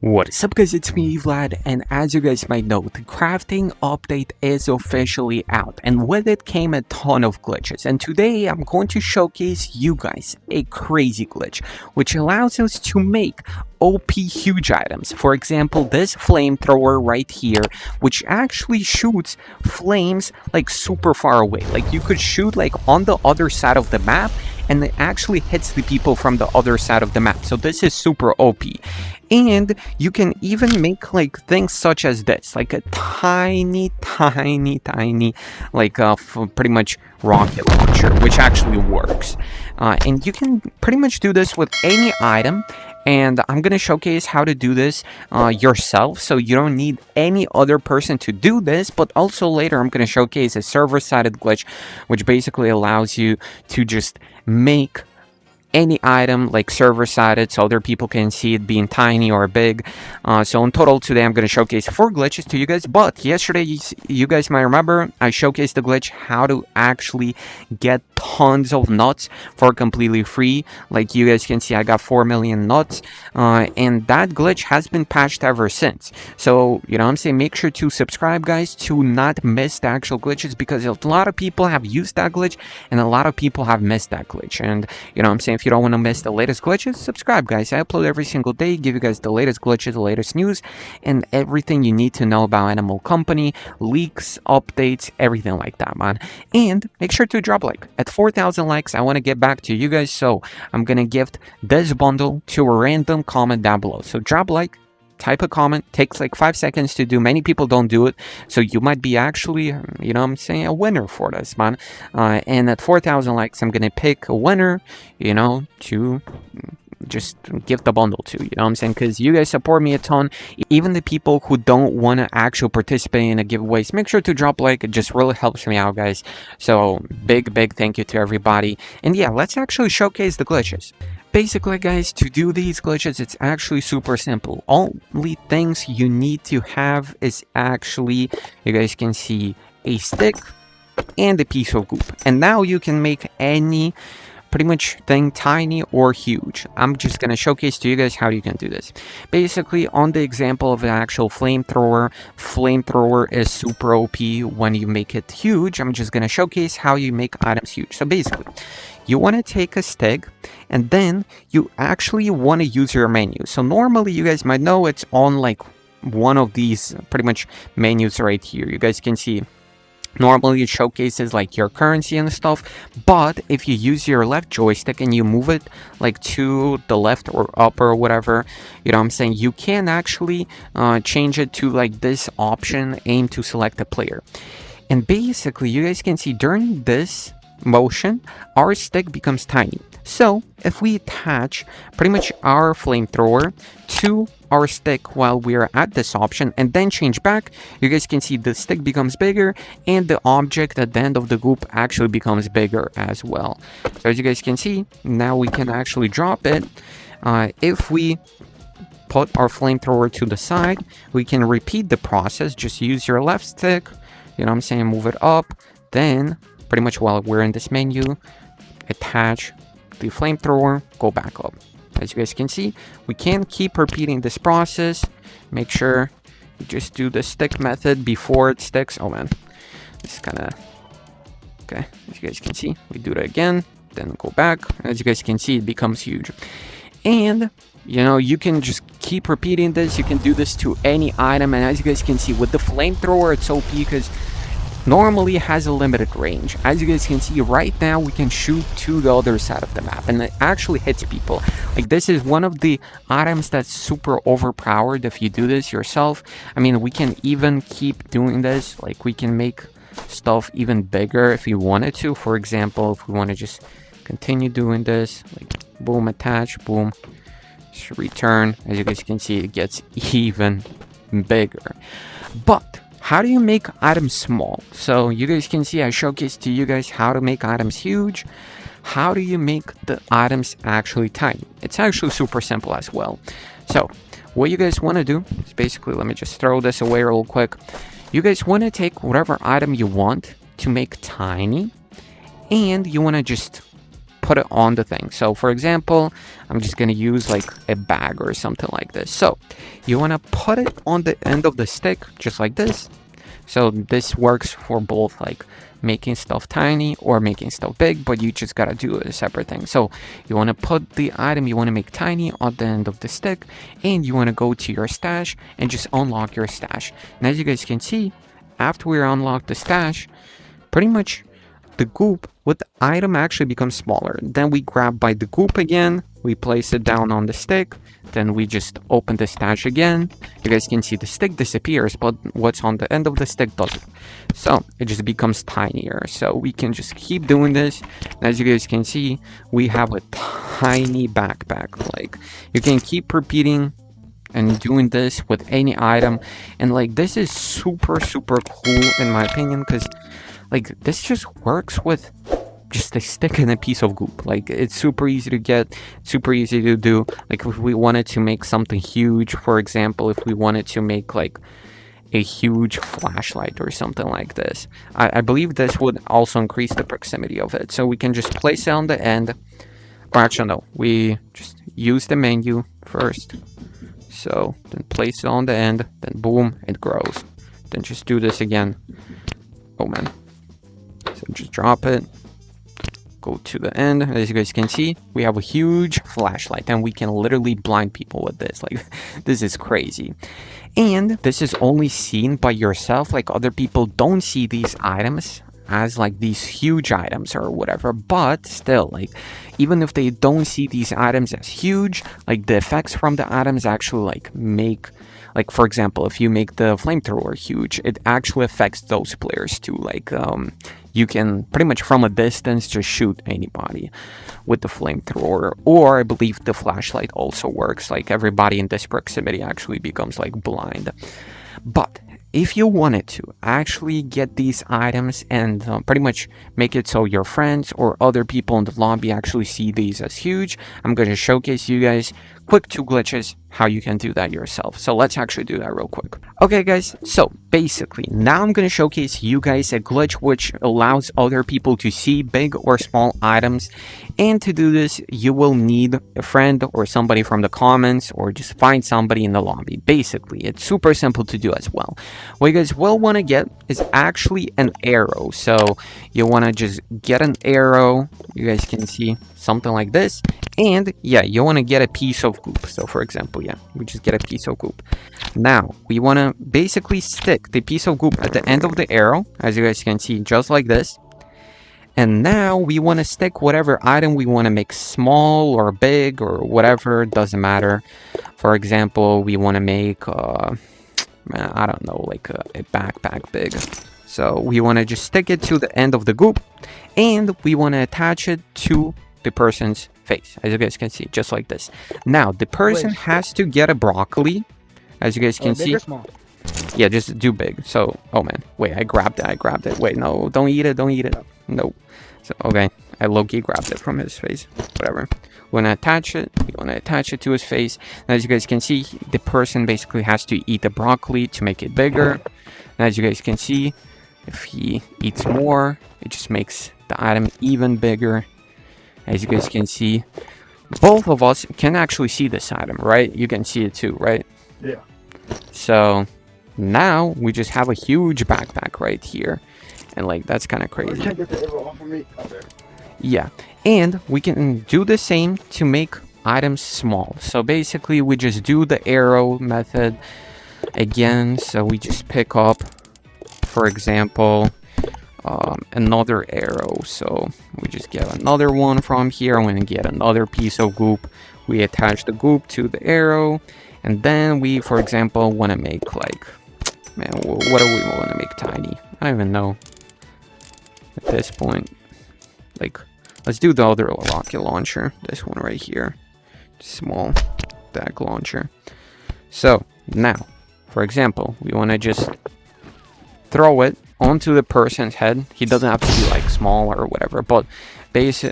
What is up guys, it's me Vlad, and as you guys might know, the crafting update is officially out, and with it came a ton of glitches, and today I'm going to showcase you guys a crazy glitch, which allows us to make OP huge items. For example, this flamethrower right here, which actually shoots flames like super far away. Like you could shoot like on the other side of the map, and it actually hits the people from the other side of the map. So this is super OP. And you can even make like things such as this, like a tiny like pretty much rocket launcher, which actually works. And you can pretty much do this with any item. And I'm going to showcase how to do this yourself, so you don't need any other person to do this. But also later I'm going to showcase a server-sided glitch, which basically allows you to just make any item like server-sided so other people can see it being tiny or big. So in total today I'm going to showcase 4 glitches to you guys, but yesterday you guys might remember I showcased the glitch how to actually get tons of nuts for completely free. Like you guys can see, I got 4 million nuts, and that glitch has been patched ever since. So you know what I'm saying, make sure to subscribe guys to not miss the actual glitches, because a lot of people have used that glitch and a lot of people have missed that glitch. And you know what I'm saying, if you don't want to miss the latest glitches, subscribe guys. I upload every single day, give you guys the latest glitches, the latest news, and everything you need to know about Animal Company, leaks, updates, everything like that, man. And make sure to drop a like. At 4,000 likes, I want to get back to you guys, so I'm gonna gift this bundle to a random comment down below. So drop a like, type a comment, takes like 5 seconds to do. Many people don't do it, so you might be actually, you know what I'm saying, a winner for this, man. And at 4,000 likes, I'm gonna pick a winner, you know, to just give the bundle to, you know what I'm saying, because you guys support me a ton. Even the people who don't want to actually participate in the giveaways, make sure to drop like. It just really helps me out guys. So big thank you to everybody. And yeah, let's actually showcase the glitches. Basically guys, to do these glitches, it's actually super simple. Only things you need to have is actually, you guys can see, a stick and a piece of goop, and now you can make any pretty much thing, tiny or huge. I'm just gonna showcase to you guys how you can do this. Basically, on the example of an actual flamethrower is super OP when you make it huge. I'm just gonna showcase how you make items huge. So basically, you want to take a stick, and then you actually want to use your menu. So normally you guys might know it's on like one of these pretty much menus right here. You guys can see normally it showcases like your currency and stuff, but if you use your left joystick and you move it like to the left or up or whatever, you know what I'm saying, you can actually change it to like this option, aim to select a player. And basically you guys can see during this motion our stick becomes tiny. So if we attach pretty much our flamethrower to our stick while we're at this option and then change back, you guys can see the stick becomes bigger and the object at the end of the goop actually becomes bigger as well. So as you guys can see, now we can actually drop it. If we put our flamethrower to the side, we can repeat the process. Just use your left stick, you know what I'm saying, move it up, then pretty much while we're in this menu, attach the flamethrower, go back up. As you guys can see, we can keep repeating this process. Make sure you just do the stick method before it sticks. Oh man, this is kind of okay. As you guys can see, we do it again, then go back. As you guys can see, it becomes huge. And you know, you can just keep repeating this. You can do this to any item, and as you guys can see, with the flamethrower, it's OP because normally it has a limited range. As you guys can see right now, we can shoot to the other side of the map and it actually hits people. Like this is one of the items that's super overpowered if you do this yourself. I mean, we can even keep doing this. Like we can make stuff even bigger if you wanted to. For example, if we want to just continue doing this, like boom, attach, boom, just return. As you guys can see, it gets even bigger. But how do you make items small? So you guys can see I showcased to you guys how to make items huge. How do you make the items actually tiny? It's actually super simple as well. So what you guys want to do is basically, let me just throw this away real quick. You guys want to take whatever item you want to make tiny, and you want to just put it on the thing. So for example, I'm just gonna use like a bag or something like this. So you want to put it on the end of the stick just like this. So this works for both like making stuff tiny or making stuff big, but you just gotta do a separate thing. So you want to put the item you want to make tiny on the end of the stick, and you want to go to your stash and just unlock your stash. And as you guys can see, after we unlock the stash, pretty much the goop with the item actually becomes smaller. Then we grab by the goop again, we place it down on the stick, then we just open the stash again. You guys can see the stick disappears, but what's on the end of the stick doesn't. So it just becomes tinier. So we can just keep doing this. As you guys can see, we have a tiny backpack. Like, you can keep repeating and doing this with any item, and like this is super cool in my opinion, because like this just works with just a stick and a piece of goop. Like, it's super easy to get, super easy to do. Like, if we wanted to make something huge, for example, if we wanted to make like a huge flashlight or something like this, I believe this would also increase the proximity of it. So we can just place it on the end, or actually no, we just use the menu first. So then place it on the end, then boom, it grows. Then just do this again. Oh man. So just drop it, go to the end. As you guys can see, we have a huge flashlight, and we can literally blind people with this. Like, this is crazy. And this is only seen by yourself. Like, other people don't see these items as like these huge items or whatever, but still, like, even if they don't see these items as huge, like the effects from the items actually like make, like, for example, if you make the flamethrower huge, it actually affects those players too. Like, you can pretty much from a distance just shoot anybody with the flamethrower, or I believe the flashlight also works. Like, everybody in this proximity actually becomes like blind. But if you wanted to actually get these items and pretty much make it so your friends or other people in the lobby actually see these as huge, I'm going to showcase you guys quick 2 glitches how you can do that yourself. So let's actually do that real quick. Okay guys, so basically now I'm going to showcase you guys a glitch which allows other people to see big or small items, and to do this you will need a friend or somebody from the comments, or just find somebody in the lobby. Basically, it's super simple to do as well. What you guys will want to get is actually an arrow. So you want to just get an arrow, you guys can see something like this, and yeah, you want to get a piece of goop. So for example, yeah, we just get a piece of goop. Now we want to basically stick the piece of goop at the end of the arrow, as you guys can see, just like this. And now we want to stick whatever item we want to make small or big or whatever, doesn't matter. For example, we want to make I don't know, like a backpack big. So we want to just stick it to the end of the goop, and we want to attach it to the person's face, as you guys can see, just like this. Now the person has to get a broccoli, as you guys can see. Yeah, just do big. So, oh man, wait, I grabbed it. Wait, no, don't eat it, no. So, okay, I low-key grabbed it from his face, whatever. We want to attach it, to his face. And as you guys can see, the person basically has to eat the broccoli to make it bigger. And as you guys can see, if he eats more, it just makes the item even bigger. As you guys can see, both of us can actually see this item, right? You can see it too, right? Yeah. So now we just have a huge backpack right here, and like that's kind of crazy. Can't get the arrow off of me. Okay. Yeah, and we can do the same to make items small. So basically we just do the arrow method again. So we just pick up, for example, another arrow. So we just get another one from here. I'm gonna get another piece of goop. We attach the goop to the arrow, and then we, for example, want to make like, man, what do we want to make tiny? I don't even know at this point. Like, let's do the other rocket launcher. This one right here, small DAG launcher. So now, for example, we want to just throw it onto the person's head. He doesn't have to be like small or whatever, but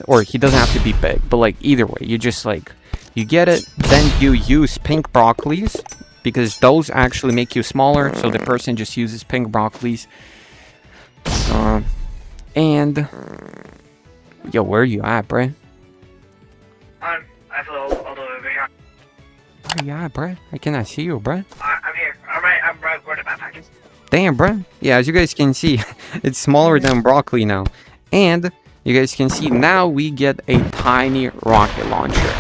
or he doesn't have to be big, but like either way, you just like, you get it, then you use pink broccolis, because those actually make you smaller. So the person just uses pink broccolis. And yo, where are you at, bro? I flew all the way over here. Oh, yeah, bruh. I cannot see you, bruh. I'm here. I'm right where the backpack is. Damn, bruh. Yeah, as you guys can see, it's smaller than broccoli now. And you guys can see now we get a tiny rocket launcher.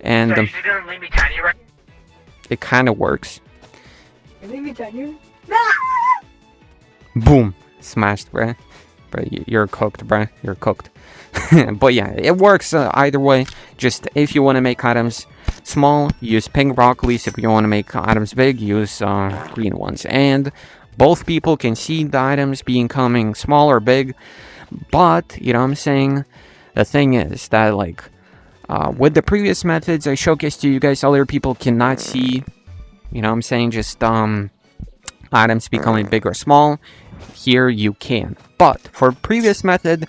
And So you didn't leave me tiny, right? it kind of works. You leave me tiny? Boom. Smashed, bruh. Bruh, you're cooked, bruh. You're cooked. But yeah, it works either way. Just if you want to make items small, use pink broccolis. If you want to make items big, use green ones. And both people can see the items becoming small or big. But, you know what I'm saying? The thing is that, like, with the previous methods I showcased to you guys, other people cannot see, you know what I'm saying, just items becoming big or small. Here you can. But for previous method,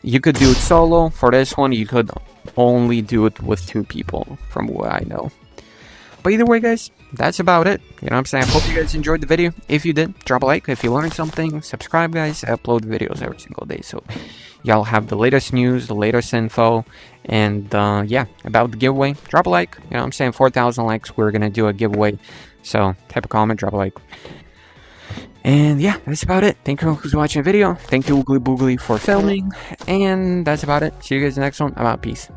you could do it solo. For this one, you could only do it with 2 people, from what I know. But either way, guys, that's about it. You know what I'm saying? I hope you guys enjoyed the video. If you did, drop a like. If you learned something, subscribe, guys. I upload videos every single day, so y'all have the latest news, the latest info, and yeah, about the giveaway. Drop a like. You know what I'm saying? 4,000 likes, we're gonna do a giveaway. So type a comment, drop a like. And yeah, that's about it. Thank you who's watching the video. Thank you, Oogly Boogly, for filming. And that's about it. See you guys in the next one. I'm out. Peace.